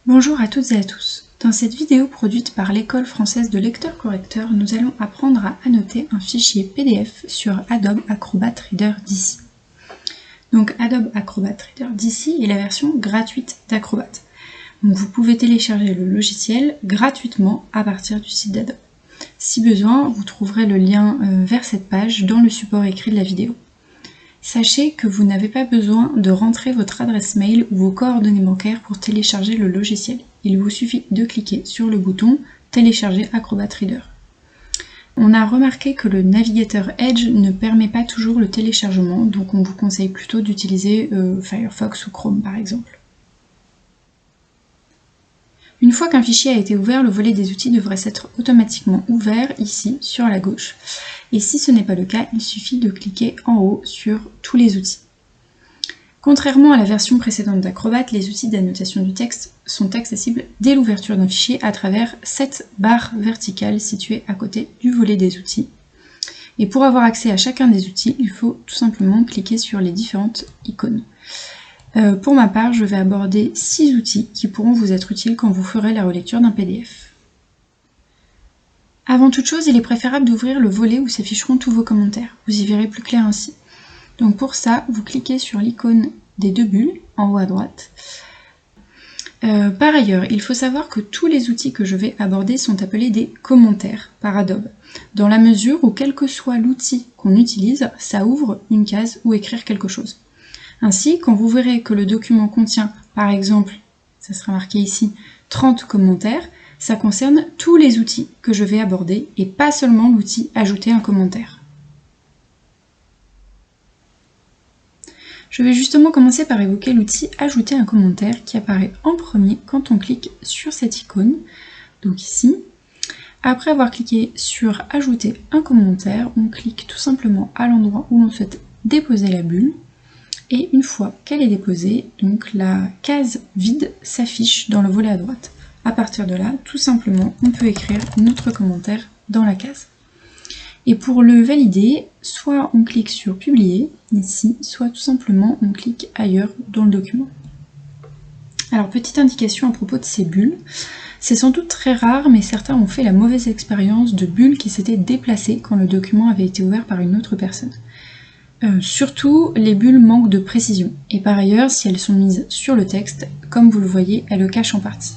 Bonjour à toutes et à tous. Dans cette vidéo produite par l'École française de lecteur-correcteur, nous allons apprendre à annoter un fichier PDF sur Adobe Acrobat Reader d'ici. Donc Adobe Acrobat Reader d'ici est la version gratuite d'Acrobat. Donc vous pouvez télécharger le logiciel gratuitement à partir du site d'Adobe. Si besoin, vous trouverez le lien vers cette page dans le support écrit de la vidéo. Sachez que vous n'avez pas besoin de rentrer votre adresse mail ou vos coordonnées bancaires pour télécharger le logiciel. Il vous suffit de cliquer sur le bouton « Télécharger Acrobat Reader ». On a remarqué que le navigateur Edge ne permet pas toujours le téléchargement, donc on vous conseille plutôt d'utiliser Firefox ou Chrome par exemple. Une fois qu'un fichier a été ouvert, le volet des outils devrait s'être automatiquement ouvert ici sur la gauche. Et si ce n'est pas le cas, il suffit de cliquer en haut sur tous les outils. Contrairement à la version précédente d'Acrobat, les outils d'annotation du texte sont accessibles dès l'ouverture d'un fichier à travers cette barre verticale située à côté du volet des outils. Et pour avoir accès à chacun des outils, il faut tout simplement cliquer sur les différentes icônes. Pour ma part, je vais aborder 6 outils qui pourront vous être utiles quand vous ferez la relecture d'un PDF. Avant toute chose, il est préférable d'ouvrir le volet où s'afficheront tous vos commentaires. Vous y verrez plus clair ainsi. Donc pour ça, vous cliquez sur l'icône des 2 bulles en haut à droite. Par ailleurs, il faut savoir que tous les outils que je vais aborder sont appelés des commentaires par Adobe, dans la mesure où quel que soit l'outil qu'on utilise, ça ouvre une case où écrire quelque chose. Ainsi, quand vous verrez que le document contient, par exemple, ça sera marqué ici, 30 commentaires, ça concerne tous les outils que je vais aborder et pas seulement l'outil « Ajouter un commentaire ». Je vais justement commencer par évoquer l'outil « Ajouter un commentaire » qui apparaît en premier quand on clique sur cette icône, donc ici. Après avoir cliqué sur « Ajouter un commentaire », on clique tout simplement à l'endroit où l'on souhaite déposer la bulle. Et une fois qu'elle est déposée, donc la case vide s'affiche dans le volet à droite. À partir de là, tout simplement, on peut écrire notre commentaire dans la case. Et pour le valider, soit on clique sur publier, ici, soit tout simplement on clique ailleurs dans le document. Alors, petite indication à propos de ces bulles, c'est sans doute très rare, mais certains ont fait la mauvaise expérience de bulles qui s'étaient déplacées quand le document avait été ouvert par une autre personne. Surtout, les bulles manquent de précision, et par ailleurs, si elles sont mises sur le texte, comme vous le voyez, elles le cachent en partie.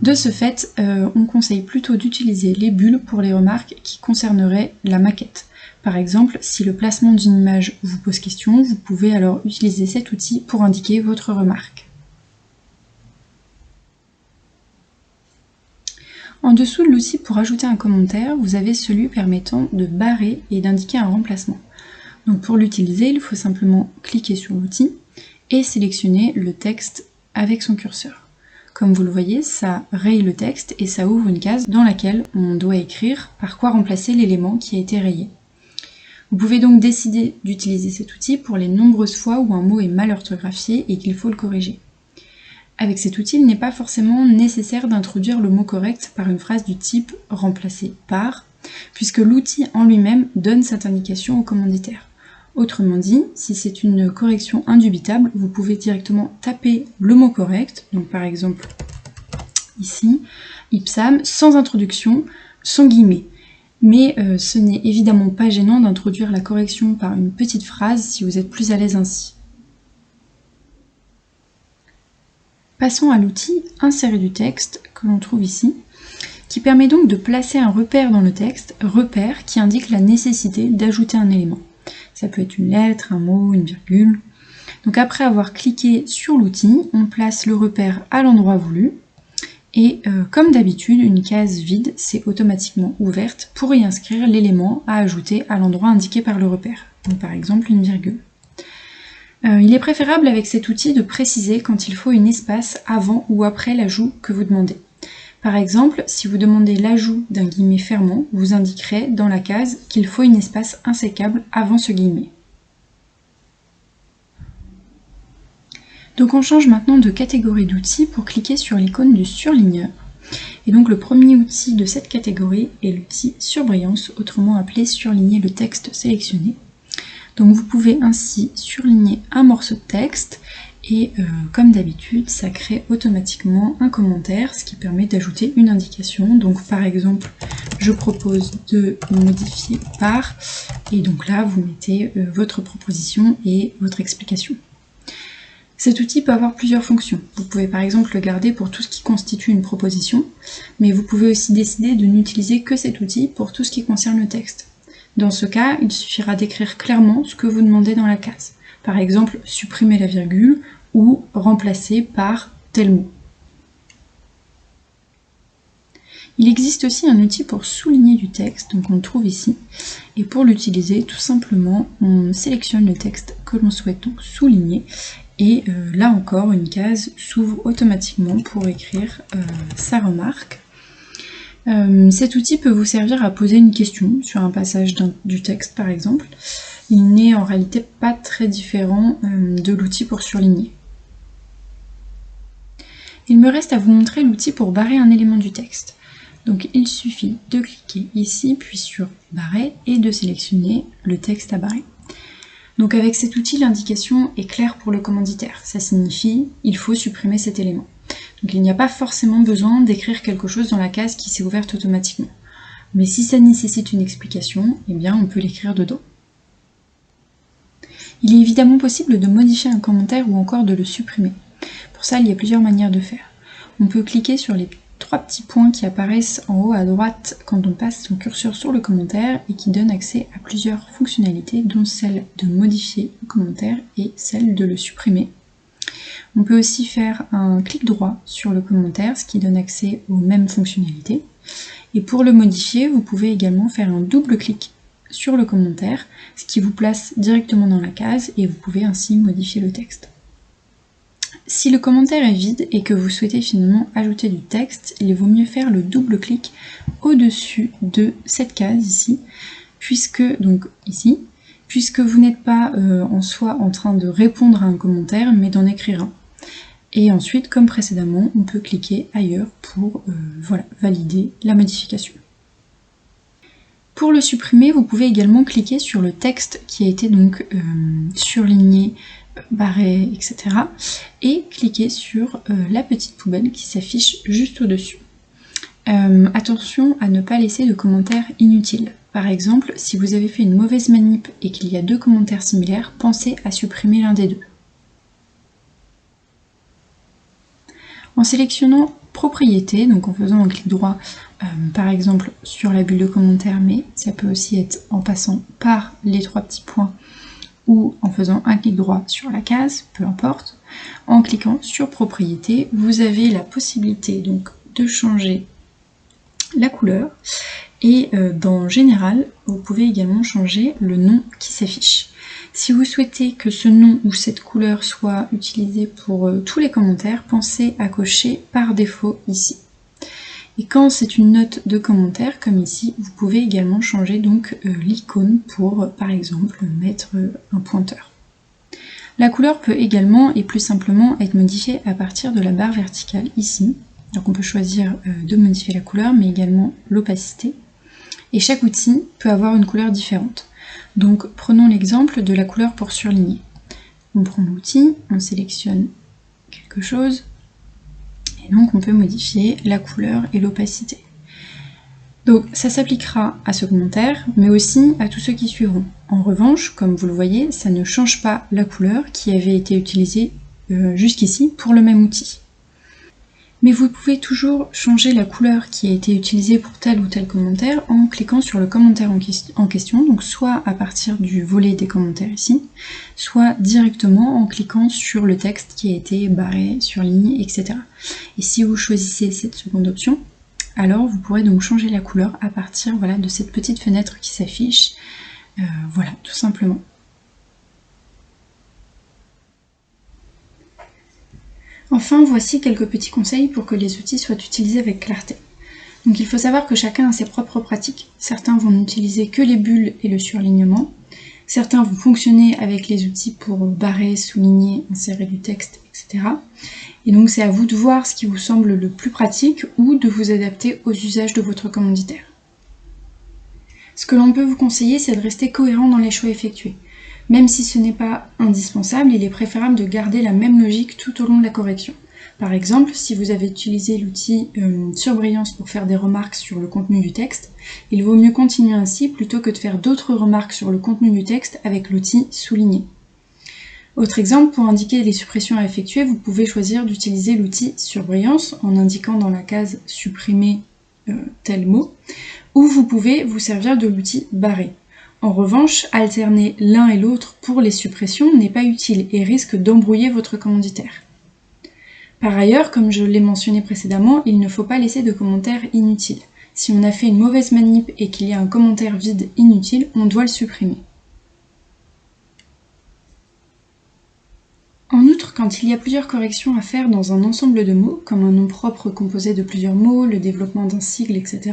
De ce fait, on conseille plutôt d'utiliser les bulles pour les remarques qui concerneraient la maquette. Par exemple, si le placement d'une image vous pose question, vous pouvez alors utiliser cet outil pour indiquer votre remarque. En dessous de l'outil pour ajouter un commentaire, vous avez celui permettant de barrer et d'indiquer un remplacement. Donc pour l'utiliser, il faut simplement cliquer sur l'outil et sélectionner le texte avec son curseur. Comme vous le voyez, ça raye le texte et ça ouvre une case dans laquelle on doit écrire par quoi remplacer l'élément qui a été rayé. Vous pouvez donc décider d'utiliser cet outil pour les nombreuses fois où un mot est mal orthographié et qu'il faut le corriger. Avec cet outil, il n'est pas forcément nécessaire d'introduire le mot correct par une phrase du type « remplacer par », puisque l'outil en lui-même donne cette indication au commanditaire. Autrement dit, si c'est une correction indubitable, vous pouvez directement taper le mot correct, donc par exemple ici, ipsam, sans introduction, sans guillemets. Mais ce n'est évidemment pas gênant d'introduire la correction par une petite phrase si vous êtes plus à l'aise ainsi. Passons à l'outil « Insérer du texte » que l'on trouve ici, qui permet donc de placer un repère dans le texte, repère qui indique la nécessité d'ajouter un élément. Ça peut être une lettre, un mot, une virgule. Donc après avoir cliqué sur l'outil, on place le repère à l'endroit voulu. Et comme d'habitude, une case vide s'est automatiquement ouverte pour y inscrire l'élément à ajouter à l'endroit indiqué par le repère. Donc par exemple une virgule. Il est préférable avec cet outil de préciser quand il faut une espace avant ou après l'ajout que vous demandez. Par exemple, si vous demandez l'ajout d'un guillemet fermant, vous indiquerez dans la case qu'il faut une espace insécable avant ce guillemet. Donc on change maintenant de catégorie d'outils pour cliquer sur l'icône du surligneur. Et donc le premier outil de cette catégorie est l'outil surbrillance, autrement appelé surligner le texte sélectionné. Donc vous pouvez ainsi surligner un morceau de texte Et comme d'habitude, ça crée automatiquement un commentaire, ce qui permet d'ajouter une indication. Donc par exemple, je propose de modifier par, et donc là vous mettez votre proposition et votre explication. Cet outil peut avoir plusieurs fonctions. Vous pouvez par exemple le garder pour tout ce qui constitue une proposition, mais vous pouvez aussi décider de n'utiliser que cet outil pour tout ce qui concerne le texte. Dans ce cas, il suffira d'écrire clairement ce que vous demandez dans la case. Par exemple, supprimer la virgule ou remplacer par tel mot. Il existe aussi un outil pour souligner du texte, donc on le trouve ici. Et pour l'utiliser, tout simplement, on sélectionne le texte que l'on souhaite donc souligner. Et là encore, une case s'ouvre automatiquement pour écrire sa remarque. Cet outil peut vous servir à poser une question sur un passage du texte par exemple. Il n'est en réalité pas très différent de l'outil pour surligner. Il me reste à vous montrer l'outil pour barrer un élément du texte. Donc il suffit de cliquer ici, puis sur barrer et de sélectionner le texte à barrer. Donc avec cet outil, l'indication est claire pour le commanditaire. Ça signifie il faut supprimer cet élément. Donc il n'y a pas forcément besoin d'écrire quelque chose dans la case qui s'est ouverte automatiquement. Mais si ça nécessite une explication, eh bien on peut l'écrire dedans. Il est évidemment possible de modifier un commentaire ou encore de le supprimer. Pour ça, il y a plusieurs manières de faire. On peut cliquer sur les 3 petits points qui apparaissent en haut à droite quand on passe son curseur sur le commentaire et qui donnent accès à plusieurs fonctionnalités, dont celle de modifier le commentaire et celle de le supprimer. On peut aussi faire un clic droit sur le commentaire, ce qui donne accès aux mêmes fonctionnalités. Et pour le modifier, vous pouvez également faire un double clic sur le commentaire, ce qui vous place directement dans la case et vous pouvez ainsi modifier le texte. Si le commentaire est vide et que vous souhaitez finalement ajouter du texte, il vaut mieux faire le double clic au-dessus de cette case ici, puisque vous n'êtes pas en soi en train de répondre à un commentaire, mais d'en écrire un. Et ensuite, comme précédemment, on peut cliquer ailleurs pour valider la modification. Pour le supprimer, vous pouvez également cliquer sur le texte qui a été donc surligné, barré, etc. et cliquer sur la petite poubelle qui s'affiche juste au-dessus. Attention à ne pas laisser de commentaires inutiles. Par exemple, si vous avez fait une mauvaise manip et qu'il y a 2 commentaires similaires, pensez à supprimer l'un des 2. En sélectionnant propriété, donc en faisant un clic droit par exemple sur la bulle de commentaire, mais ça peut aussi être en passant par les 3 petits points ou en faisant un clic droit sur la case, peu importe. En cliquant sur propriété, vous avez la possibilité donc de changer la couleur et dans général, vous pouvez également changer le nom qui s'affiche. Si vous souhaitez que ce nom ou cette couleur soit utilisé pour tous les commentaires, pensez à cocher par défaut ici. Et quand c'est une note de commentaire, comme ici, vous pouvez également changer donc l'icône pour, par exemple, mettre un pointeur. La couleur peut également et plus simplement être modifiée à partir de la barre verticale ici. Donc on peut choisir de modifier la couleur, mais également l'opacité. Et chaque outil peut avoir une couleur différente. Donc prenons l'exemple de la couleur pour surligner. On prend l'outil, on sélectionne quelque chose, et donc on peut modifier la couleur et l'opacité. Donc ça s'appliquera à ce commentaire, mais aussi à tous ceux qui suivront. En revanche, comme vous le voyez, ça ne change pas la couleur qui avait été utilisée jusqu'ici pour le même outil. Mais vous pouvez toujours changer la couleur qui a été utilisée pour tel ou tel commentaire en cliquant sur le commentaire en question, donc soit à partir du volet des commentaires ici, soit directement en cliquant sur le texte qui a été barré, surligné, etc. Et si vous choisissez cette seconde option, alors vous pourrez donc changer la couleur à partir de cette petite fenêtre qui s'affiche, voilà, tout simplement. Enfin, voici quelques petits conseils pour que les outils soient utilisés avec clarté. Donc il faut savoir que chacun a ses propres pratiques. Certains vont n'utiliser que les bulles et le surlignement. Certains vont fonctionner avec les outils pour barrer, souligner, insérer du texte, etc. Et donc c'est à vous de voir ce qui vous semble le plus pratique ou de vous adapter aux usages de votre commanditaire. Ce que l'on peut vous conseiller, c'est de rester cohérent dans les choix effectués. Même si ce n'est pas indispensable, il est préférable de garder la même logique tout au long de la correction. Par exemple, si vous avez utilisé l'outil surbrillance pour faire des remarques sur le contenu du texte, il vaut mieux continuer ainsi plutôt que de faire d'autres remarques sur le contenu du texte avec l'outil souligner. Autre exemple, pour indiquer les suppressions à effectuer, vous pouvez choisir d'utiliser l'outil surbrillance en indiquant dans la case supprimer tel mot, ou vous pouvez vous servir de l'outil barrer. En revanche, alterner l'un et l'autre pour les suppressions n'est pas utile et risque d'embrouiller votre commanditaire. Par ailleurs, comme je l'ai mentionné précédemment, il ne faut pas laisser de commentaires inutiles. Si on a fait une mauvaise manip et qu'il y a un commentaire vide inutile, on doit le supprimer. En outre, quand il y a plusieurs corrections à faire dans un ensemble de mots, comme un nom propre composé de plusieurs mots, le développement d'un sigle, etc.,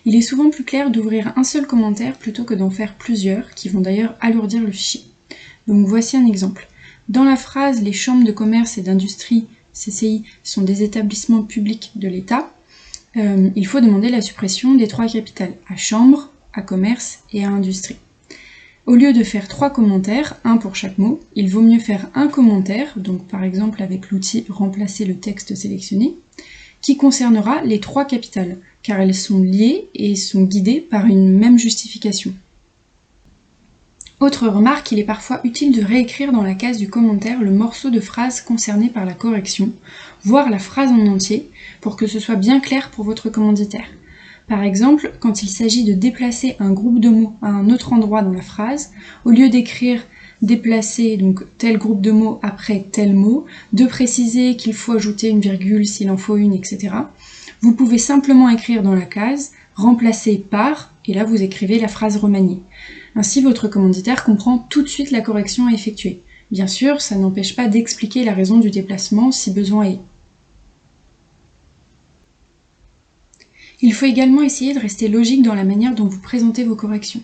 il est souvent plus clair d'ouvrir un seul commentaire plutôt que d'en faire plusieurs, qui vont d'ailleurs alourdir le fichier. Donc voici un exemple. Dans la phrase « Les chambres de commerce et d'industrie CCI sont des établissements publics de l'État », il faut demander la suppression des 3 capitales, à chambre, à commerce et à industrie. Au lieu de faire 3 commentaires, un pour chaque mot, il vaut mieux faire un commentaire, donc par exemple avec l'outil remplacer le texte sélectionné, qui concernera les 3 capitales, car elles sont liées et sont guidées par une même justification. Autre remarque, il est parfois utile de réécrire dans la case du commentaire le morceau de phrase concerné par la correction, voire la phrase en entier, pour que ce soit bien clair pour votre commanditaire. Par exemple, quand il s'agit de déplacer un groupe de mots à un autre endroit dans la phrase, au lieu d'écrire déplacer donc tel groupe de mots après tel mot, de préciser qu'il faut ajouter une virgule s'il en faut une, etc., vous pouvez simplement écrire dans la case remplacer par, et là vous écrivez la phrase remaniée. Ainsi, votre commanditaire comprend tout de suite la correction à effectuer. Bien sûr, ça n'empêche pas d'expliquer la raison du déplacement si besoin est. Il faut également essayer de rester logique dans la manière dont vous présentez vos corrections.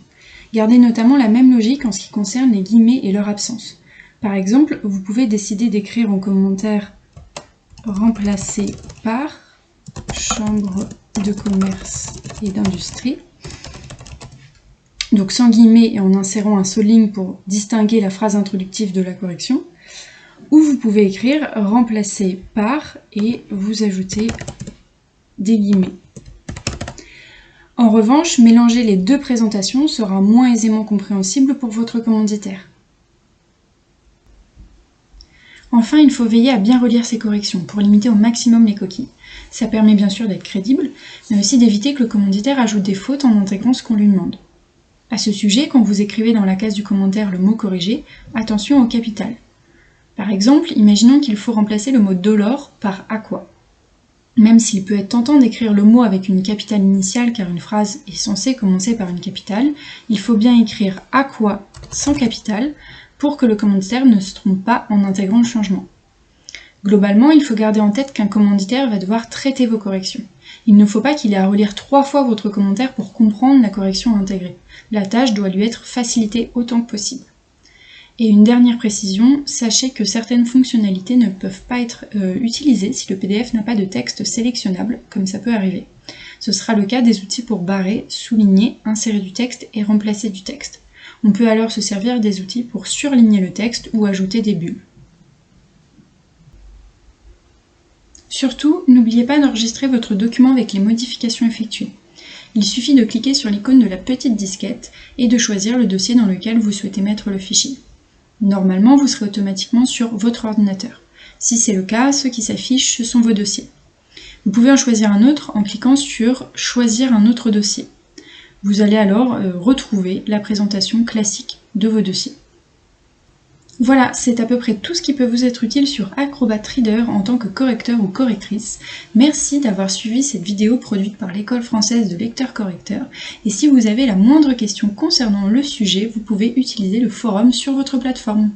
Gardez notamment la même logique en ce qui concerne les guillemets et leur absence. Par exemple, vous pouvez décider d'écrire en commentaire « remplacer par chambre de commerce et d'industrie », donc sans guillemets et en insérant un souligne pour distinguer la phrase introductive de la correction, ou vous pouvez écrire « remplacer par » et vous ajoutez des guillemets. En revanche, mélanger les 2 présentations sera moins aisément compréhensible pour votre commanditaire. Enfin, il faut veiller à bien relire ces corrections pour limiter au maximum les coquilles. Ça permet bien sûr d'être crédible, mais aussi d'éviter que le commanditaire ajoute des fautes en intégrant ce qu'on lui demande. À ce sujet, quand vous écrivez dans la case du commentaire le mot corrigé, attention aux capitales. Par exemple, imaginons qu'il faut remplacer le mot dollar par aqua. Même s'il peut être tentant d'écrire le mot avec une capitale initiale car une phrase est censée commencer par une capitale, il faut bien écrire aqua sans capitale pour que le commanditaire ne se trompe pas en intégrant le changement. Globalement, il faut garder en tête qu'un commanditaire va devoir traiter vos corrections. Il ne faut pas qu'il ait à relire 3 fois votre commentaire pour comprendre la correction à intégrer. La tâche doit lui être facilitée autant que possible. Et une dernière précision, sachez que certaines fonctionnalités ne peuvent pas être utilisées si le PDF n'a pas de texte sélectionnable, comme ça peut arriver. Ce sera le cas des outils pour barrer, souligner, insérer du texte et remplacer du texte. On peut alors se servir des outils pour surligner le texte ou ajouter des bulles. Surtout, n'oubliez pas d'enregistrer votre document avec les modifications effectuées. Il suffit de cliquer sur l'icône de la petite disquette et de choisir le dossier dans lequel vous souhaitez mettre le fichier. Normalement, vous serez automatiquement sur votre ordinateur. Si c'est le cas, ceux qui s'affichent, ce sont vos dossiers. Vous pouvez en choisir un autre en cliquant sur « Choisir un autre dossier ». Vous allez alors retrouver la présentation classique de vos dossiers. Voilà, c'est à peu près tout ce qui peut vous être utile sur Acrobat Reader en tant que correcteur ou correctrice. Merci d'avoir suivi cette vidéo produite par l'École française de lecteurs-correcteurs. Et si vous avez la moindre question concernant le sujet, vous pouvez utiliser le forum sur votre plateforme.